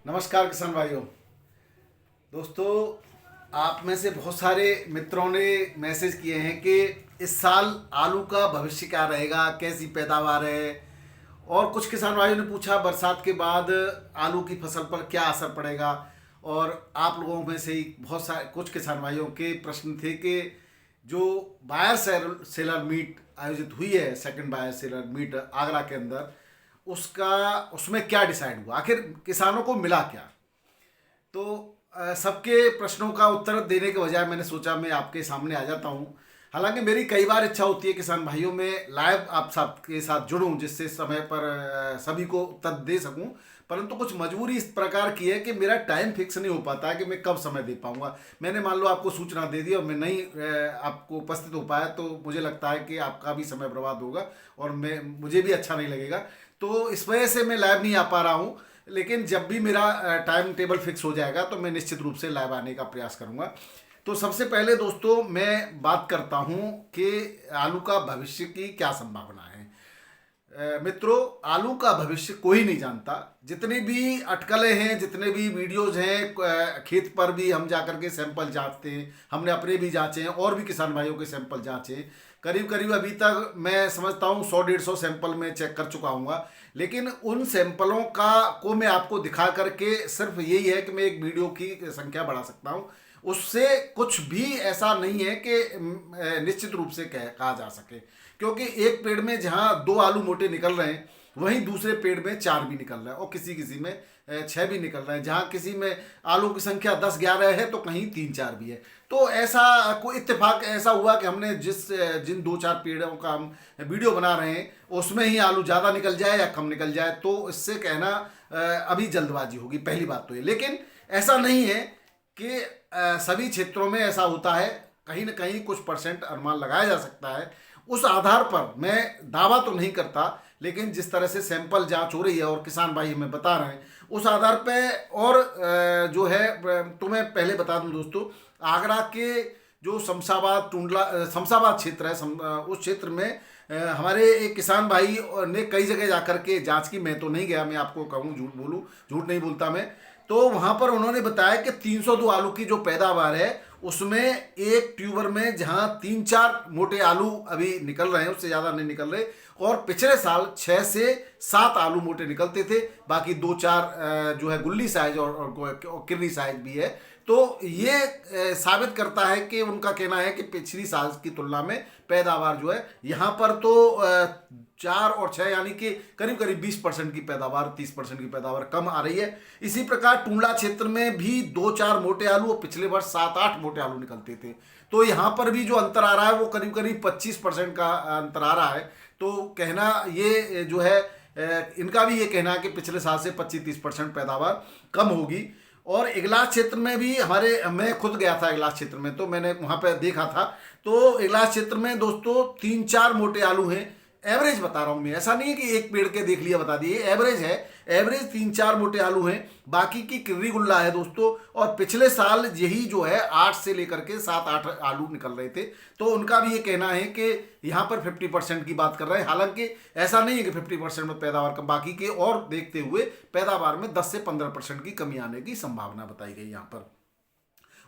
नमस्कार किसान भाइयों। दोस्तों, आप में से बहुत सारे मित्रों ने मैसेज किए हैं कि इस साल आलू का भविष्य क्या रहेगा, कैसी पैदावार है। और कुछ किसान भाइयों ने पूछा बरसात के बाद आलू की फसल पर क्या असर पड़ेगा। और आप लोगों में से ही बहुत सारे कुछ किसान भाइयों के प्रश्न थे कि जो बायर सेलर मीट आयोजित हुई है, second buyer seller meet Agra के अंदर, उसका उसमें क्या डिसाइड हुआ, आखिर किसानों को मिला क्या। तो सबके प्रश्नों का उत्तर देने के बजाय मैंने सोचा मैं आपके सामने आ जाता हूँ। हालांकि मेरी कई बार इच्छा होती है किसान भाइयों में लाइव आप सबके साथ जुड़ूं, जिससे समय पर सभी को उत्तर दे सकूं। परंतु कुछ मजबूरी इस प्रकार की है कि मेरा टाइम फिक्स नहीं हो पाता है कि मैं कब समय दे पाऊंगा। मैंने मान लो आपको सूचना दे दी और मैं नहीं आपको उपस्थित हो पाया तो मुझे लगता है कि आपका भी समय बर्बाद होगा और मुझे भी अच्छा नहीं लगेगा। तो इस वजह से मैं लाइव नहीं आ पा रहा हूँ। लेकिन जब भी मेरा टाइम टेबल फिक्स हो जाएगा तो मैं निश्चित रूप से लाइव आने का प्रयास करूंगा। तो सबसे पहले दोस्तों मैं बात करता हूं कि आलू का भविष्य की क्या संभावना है। मित्रों, आलू का भविष्य कोई नहीं जानता। जितनी भी अटकलें हैं, जितने भी वीडियोज हैं, खेत पर भी हम जाकर के सैंपल जांचते हैं, हमने अपने भी जांचे हैं और भी किसान भाइयों के सैंपल जांचे। करीब करीब अभी तक मैं समझता हूँ 100-150 सैंपल मैं चेक कर चुका हूँ। लेकिन उन सैंपलों को मैं आपको दिखा करके सिर्फ यही है कि मैं एक वीडियो की संख्या बढ़ा सकता हूँ। उससे कुछ भी ऐसा नहीं है कि निश्चित रूप से कहा जा सके। क्योंकि एक पेड़ में जहाँ 2 आलू मोटे निकल रहे हैं, वहीं दूसरे पेड़ में 4 भी निकल रहे हैं और किसी किसी में 6 भी निकल रहे हैं। जहाँ किसी में आलू की संख्या 10-11 है तो कहीं 3-4 भी है। तो ऐसा कोई इत्तेफाक ऐसा हुआ कि हमने जिन 2-4 पेड़ों का हम वीडियो बना रहे हैं उसमें ही आलू ज़्यादा निकल जाए या कम निकल जाए, तो इससे कहना अभी जल्दबाजी होगी, पहली बात तो ये। लेकिन ऐसा नहीं है कि सभी क्षेत्रों में ऐसा होता है। कहीं ना कहीं कुछ परसेंट अनुमान लगाया जा सकता है। उस आधार पर मैं दावा तो नहीं करता, लेकिन जिस तरह से सैंपल जांच हो रही है और किसान भाई हमें बता रहे हैं उस आधार पे। और जो है तुम्हें पहले बता दूं दोस्तों, आगरा के जो शमशाबाद क्षेत्र है, उस क्षेत्र में हमारे एक किसान भाई ने कई जगह जाकर के जांच की। मैं तो नहीं गया, मैं आपको कहूँ झूठ नहीं बोलता मैं। तो वहां पर उन्होंने बताया कि 302 आलू की जो पैदावार है उसमें एक ट्यूबर में जहां 3-4 मोटे आलू अभी निकल रहे हैं, उससे ज्यादा नहीं निकल रहे। और पिछले साल 6 से 7 आलू मोटे निकलते थे, बाकी 2-4 जो है गुल्ली साइज और किर्री साइज भी है। तो ये साबित करता है कि उनका कहना है कि पिछली साल की तुलना में पैदावार जो है यहाँ पर तो 4 और 6 यानी कि करीब करीब 20% की पैदावार, 30% की पैदावार कम आ रही है। इसी प्रकार टुंडला क्षेत्र में भी 2-4 मोटे आलू और पिछले वर्ष 7-8 मोटे आलू निकलते थे। तो यहाँ पर भी जो अंतर आ रहा है वो करीब करीब 25% का अंतर आ रहा है। तो कहना ये जो है इनका भी ये कहना है कि पिछले साल से 25-30% पैदावार कम होगी। और इगलास क्षेत्र में भी मैं खुद गया था इगलास क्षेत्र में, तो मैंने वहाँ पे देखा था। तो इगलास क्षेत्र में दोस्तों 3-4 मोटे आलू हैं। एवरेज बता रहा हूँ मैं, ऐसा नहीं है कि एक पेड़ के देख लिया बता दिए, एवरेज है। एवरेज 3-4 मोटे आलू हैं, बाकी की किर्री गुल्ला है दोस्तों। और पिछले साल यही जो है 8 से लेकर के 7-8 आलू निकल रहे थे। तो उनका भी ये कहना है कि यहाँ पर 50% की बात कर रहे हैं। हालांकि ऐसा नहीं है कि 50% में पैदावार कम, बाकी के और देखते हुए पैदावार में 10 से 15% की कमी आने की संभावना बताई गई यहाँ पर।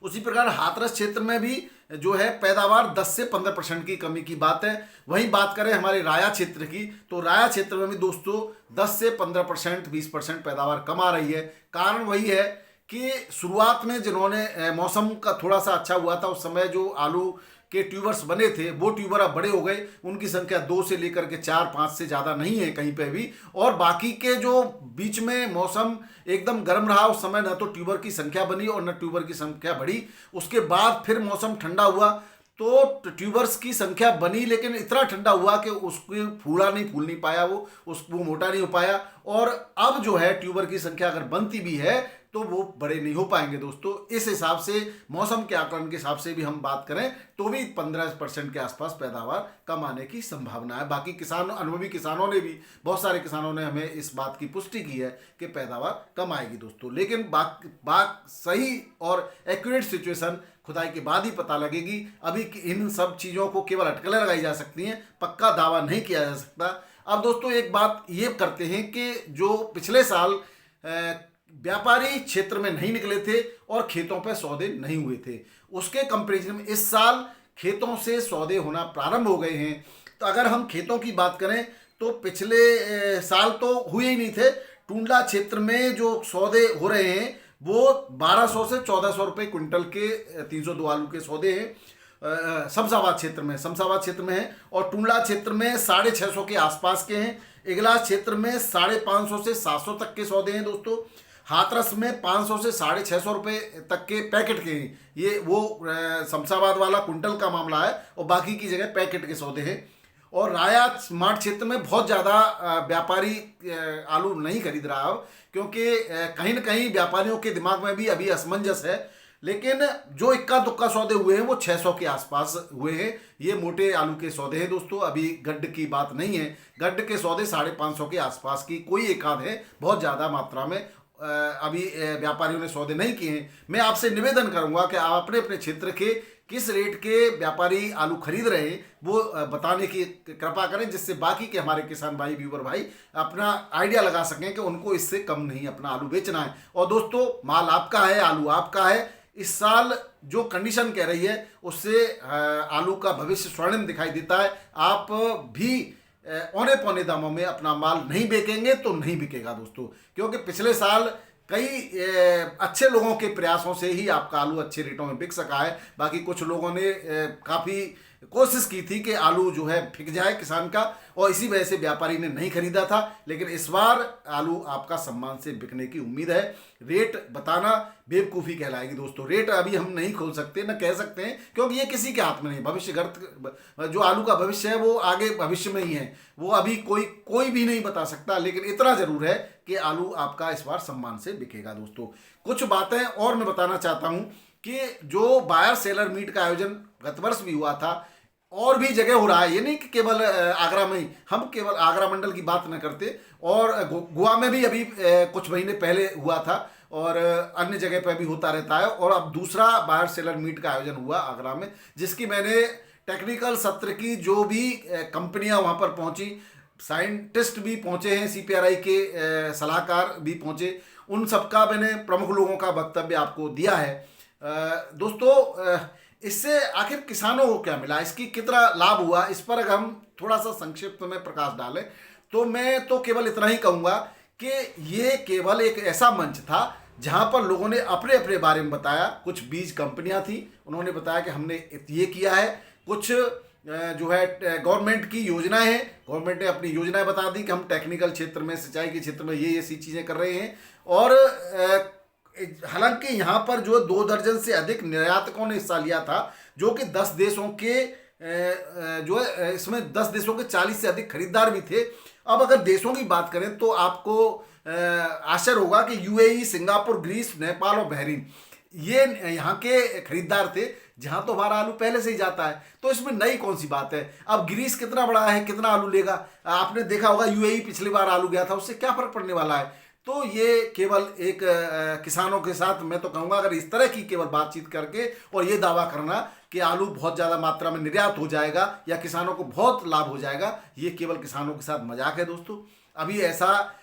उसी प्रकार हाथरस क्षेत्र में भी जो है पैदावार 10 से 15% की कमी की बात है। वहीं बात करें हमारे राया क्षेत्र की, तो राया क्षेत्र में भी दोस्तों 10 से 15%, 20% पैदावार कम आ रही है। कारण वही है कि शुरुआत में जिन्होंने मौसम का थोड़ा सा अच्छा हुआ था उस समय जो आलू के ट्यूबर्स बने थे वो ट्यूबर अब बड़े हो गए। उनकी संख्या 2 से लेकर के 4-5 से ज़्यादा नहीं है कहीं पे भी। और बाकी के जो बीच में मौसम एकदम गर्म रहा उस समय न तो ट्यूबर की संख्या बनी और न ट्यूबर की संख्या बढ़ी। उसके बाद फिर मौसम ठंडा हुआ तो ट्यूबर्स की संख्या बनी, लेकिन इतना ठंडा हुआ कि उसको फूल नहीं पाया, वो मोटा नहीं हो पाया। और अब जो है ट्यूबर की संख्या अगर बनती भी है तो वो बड़े नहीं हो पाएंगे दोस्तों। इस हिसाब से मौसम के आकलन के हिसाब से भी हम बात करें तो भी 15% के आसपास पैदावार कम आने की संभावना है। बाकी अनुभवी किसानों ने भी, बहुत सारे किसानों ने हमें इस बात की पुष्टि की है कि पैदावार कम आएगी दोस्तों। लेकिन बात सही और एक्यूरेट सिचुएशन खुदाई के बाद ही पता लगेगी। अभी इन सब चीज़ों को केवल अटकलें लगाई जा सकती हैं, पक्का दावा नहीं किया जा सकता। अब दोस्तों एक बात ये करते हैं कि जो पिछले साल व्यापारी क्षेत्र में नहीं निकले थे और खेतों पे सौदे नहीं हुए थे। उसके कंपैरिजन में इस साल खेतों से सौदे होना प्रारंभ हो गए हैं। तो अगर हम खेतों की बात करें तो पिछले साल तो हुए ही नहीं थे। टुंडला क्षेत्र में जो सौदे हो रहे हैं वो 1200 से 1400 रुपये क्विंटल के 302 आलू के सौदे हैं शमशाबाद क्षेत्र में है। और टुंडला क्षेत्र में 650 के आसपास के हैं। इगलास क्षेत्र में 550 से 700 तक के सौदे हैं दोस्तों। हाथरस में 500 से 650 रुपये तक के पैकेट के हैं। ये वो शमशाबाद वाला कुंटल का मामला है और बाकी की जगह पैकेट के सौदे हैं। और राया मार्ट क्षेत्र में बहुत ज़्यादा व्यापारी आलू नहीं खरीद रहा अब, क्योंकि कहीं ना कहीं व्यापारियों के दिमाग में भी अभी असमंजस है। लेकिन जो इक्का दुक्का सौदे हुए हैं वो 600 के आसपास हुए हैं। ये मोटे आलू के सौदे हैं दोस्तों, अभी गड्ढ की बात नहीं है। गड्ढ के सौदे 550 के आसपास की कोई एक आध है, बहुत ज़्यादा मात्रा में अभी व्यापारियों ने सौदे नहीं किए हैं। मैं आपसे निवेदन करूंगा कि आप अपने अपने क्षेत्र के किस रेट के व्यापारी आलू खरीद रहे हैं वो बताने की कृपा करें, जिससे बाकी के हमारे किसान भाई व्यूवर भाई अपना आइडिया लगा सकें कि उनको इससे कम नहीं अपना आलू बेचना है। और दोस्तों माल आपका है, आलू आपका है। इस साल जो कंडीशन कह रही है उससे आलू का भविष्य स्वर्णिम दिखाई देता है। आप भी औने पौने दामों में अपना माल नहीं बेचेंगे तो नहीं बिकेगा दोस्तों, क्योंकि पिछले साल कई अच्छे लोगों के प्रयासों से ही आपका आलू अच्छे रेटों में बिक सका है। बाकी कुछ लोगों ने काफ़ी कोशिश की थी कि आलू जो है बिक जाए किसान का, और इसी वजह से व्यापारी ने नहीं खरीदा था। लेकिन इस बार आलू आपका सम्मान से बिकने की उम्मीद है। रेट बताना बेवकूफ़ी कहलाएगी दोस्तों। रेट अभी हम नहीं खोल सकते, न कह सकते हैं, क्योंकि ये किसी के हाथ में नहीं। भविष्य जो आलू का भविष्य है वो आगे भविष्य में ही है, वो अभी कोई भी नहीं बता सकता। लेकिन इतना ज़रूर है कि आलू आपका इस बार सम्मान से बिकेगा दोस्तों। कुछ बातें और मैं बताना चाहता हूँ कि जो बायर सेलर मीट का आयोजन गत वर्ष भी हुआ था और भी जगह हो रहा है, ये नहीं कि केवल आगरा में ही, हम केवल आगरा मंडल की बात न करते, और गोवा में भी अभी कुछ महीने पहले हुआ था और अन्य जगह पर भी होता रहता है। और अब दूसरा बायर सेलर मीट का आयोजन हुआ आगरा में, जिसकी मैंने टेक्निकल सत्र की जो भी कंपनियां वहाँ पर पहुँची, साइंटिस्ट भी पहुँचे हैं, CPRI के सलाहकार भी पहुँचे, उन सबका मैंने प्रमुख लोगों का वक्तव्य आपको दिया है। दोस्तों इससे आखिर किसानों को क्या मिला, इसकी कितना लाभ हुआ, इस पर अगर हम थोड़ा सा संक्षिप्त में प्रकाश डालें तो मैं तो केवल इतना ही कहूँगा कि ये केवल एक ऐसा मंच था जहाँ पर लोगों ने अपने अपने बारे में बताया। कुछ बीज कंपनियाँ थी, उन्होंने बताया कि हमने ये किया है। कुछ जो है गवर्नमेंट की योजनाएं हैं, गवर्नमेंट ने अपनी योजनाएं बता दी कि हम टेक्निकल क्षेत्र में, सिंचाई के क्षेत्र में ये ऐसी चीज़ें कर रहे हैं। और हालांकि यहाँ पर जो 2 दर्जन से अधिक निर्यातकों ने हिस्सा लिया था, जो कि 10 देशों के जो है इसमें 10 देशों के 40 से अधिक खरीदार भी थे। अब अगर देशों की बात करें तो आपको आश्चर्य होगा कि UAE, सिंगापुर, ग्रीस, नेपाल और बहरीन ये यहाँ के खरीदार थे, जहाँ तो हमारा आलू पहले से ही जाता है। तो इसमें नई कौन सी बात है। अब ग्रीस कितना बड़ा है, कितना आलू लेगा, आपने देखा होगा UAE पिछली बार आलू गया था, उससे क्या फर्क पड़ने वाला है। तो ये केवल एक किसानों के साथ मैं तो कहूँगा, अगर इस तरह की केवल बातचीत करके और ये दावा करना कि आलू बहुत ज़्यादा मात्रा में निर्यात हो जाएगा या किसानों को बहुत लाभ हो जाएगा, ये केवल किसानों के साथ मजाक है दोस्तों। अभी ऐसा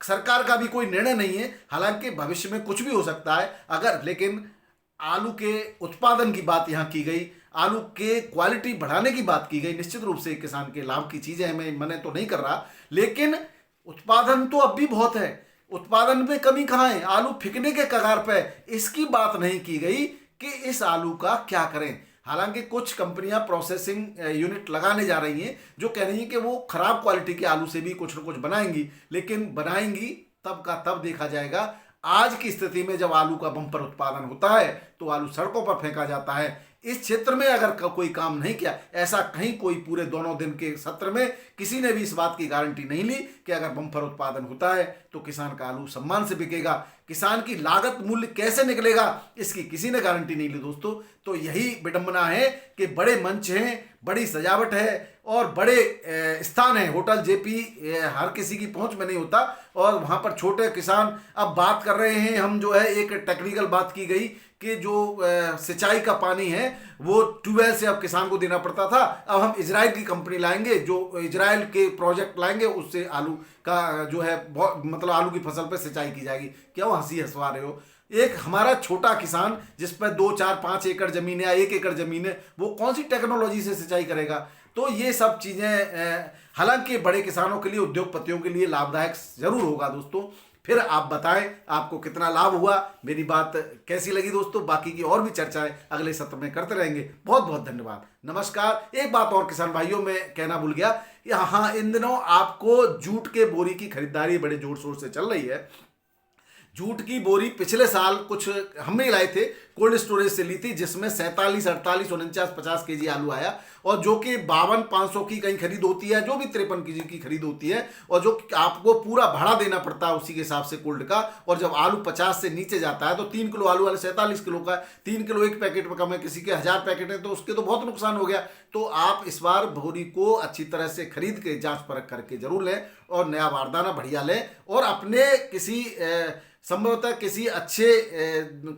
सरकार का भी कोई निर्णय नहीं है, हालांकि भविष्य में कुछ भी हो सकता है अगर, लेकिन आलू के उत्पादन की बात यहाँ की गई, आलू के क्वालिटी बढ़ाने की बात की गई। निश्चित रूप से किसान के लाभ की चीज़ें हैं, मैं मना तो नहीं कर रहा, लेकिन उत्पादन तो अब भी बहुत है, उत्पादन में कमी कहाँ है। आलू फिकने के कगार पे, इसकी बात नहीं की गई कि इस आलू का क्या करें। हालांकि कुछ कंपनियां प्रोसेसिंग यूनिट लगाने जा रही हैं जो कह रही हैं कि वो खराब क्वालिटी के आलू से भी कुछ न कुछ बनाएंगी, लेकिन बनाएंगी तब का तब देखा जाएगा। आज की स्थिति में जब आलू का बम्पर उत्पादन होता है तो आलू सड़कों पर फेंका जाता है। इस क्षेत्र में अगर कोई काम नहीं किया, ऐसा कहीं कोई पूरे दोनों दिन के सत्र में किसी ने भी इस बात की गारंटी नहीं ली कि अगर बम्पर उत्पादन होता है तो किसान का आलू सम्मान से बिकेगा। किसान की लागत मूल्य कैसे निकलेगा, इसकी किसी ने गारंटी नहीं ली दोस्तों। तो यही विडंबना है कि बड़े मंच हैं, बड़ी सजावट है और बड़े स्थान है, होटल जेपी हर किसी की पहुंच में नहीं होता, और वहां पर छोटे किसान अब बात कर रहे हैं। हम जो है एक टेक्निकल बात की गई कि जो सिंचाई का पानी है वो ट्यूबवेल से अब किसान को देना पड़ता था, अब हम इजराइल की कंपनी लाएंगे, जो इजराइल के प्रोजेक्ट लाएंगे, उससे आलू का जो है बहुत मतलब आलू की फसल पर सिंचाई की जाएगी। क्यों हंसी हंसवा रहे हो? एक हमारा छोटा किसान जिस पर 2, 4, 5 एकड़ जमीन है या 1 एकड़ जमीन है, वो कौन सी टेक्नोलॉजी से सिंचाई करेगा? तो ये सब चीज़ें हालांकि बड़े किसानों के लिए, उद्योगपतियों के लिए लाभदायक जरूर होगा दोस्तों। फिर आप बताएं आपको कितना लाभ हुआ, मेरी बात कैसी लगी दोस्तों। बाकी की और भी चर्चाएं अगले सत्र में करते रहेंगे। बहुत बहुत धन्यवाद, नमस्कार। एक बात और किसान भाइयों में कहना भूल गया, हाँ, इन दिनों आपको जूट के बोरी की खरीदारी बड़े जोर शोर से चल रही है। जूट की बोरी पिछले साल कुछ हम नहीं लाए थे, कोल्ड स्टोरेज से ली थी, जिसमें 47, 48, 49, 50 केजी आलू आया, और जो कि 5200 की कहीं खरीद होती है, जो भी 53 केजी की खरीद होती है, और जो आपको पूरा भाड़ा देना पड़ता है उसी के हिसाब से कोल्ड का। और जब आलू 50 से नीचे जाता है तो 3 किलो आलू वाले 47 किलो का 3 किलो एक पैकेट में कम है, किसी के 1000 पैकेट है, तो उसके तो बहुत नुकसान हो गया। तो आप इस बार बोरी को अच्छी तरह से खरीद के जांच परख करके जरूर लें, और नया बारदाना बढ़िया लें, और अपने किसी संभवतः किसी अच्छे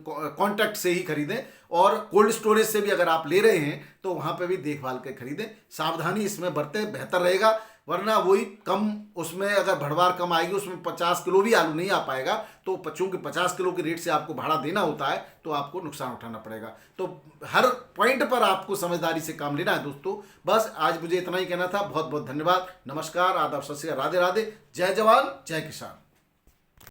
कॉन्टैक्ट से ही खरीदें, और कोल्ड स्टोरेज से भी अगर आप ले रहे हैं तो वहाँ पे भी देखभाल के खरीदें। सावधानी इसमें बरतें, बेहतर रहेगा, वरना वही कम, उसमें अगर भड़वार कम आएगी, उसमें 50 किलो भी आलू नहीं आ पाएगा, तो चूंकि 50 किलो के रेट से आपको भाड़ा देना होता है तो आपको नुकसान उठाना पड़ेगा। तो हर पॉइंट पर आपको समझदारी से काम लेना है दोस्तों। बस आज मुझे इतना ही कहना था। बहुत बहुत धन्यवाद, नमस्कार, आदाब, सत श्री अकाल, राधे राधे, जय जवान जय किसान।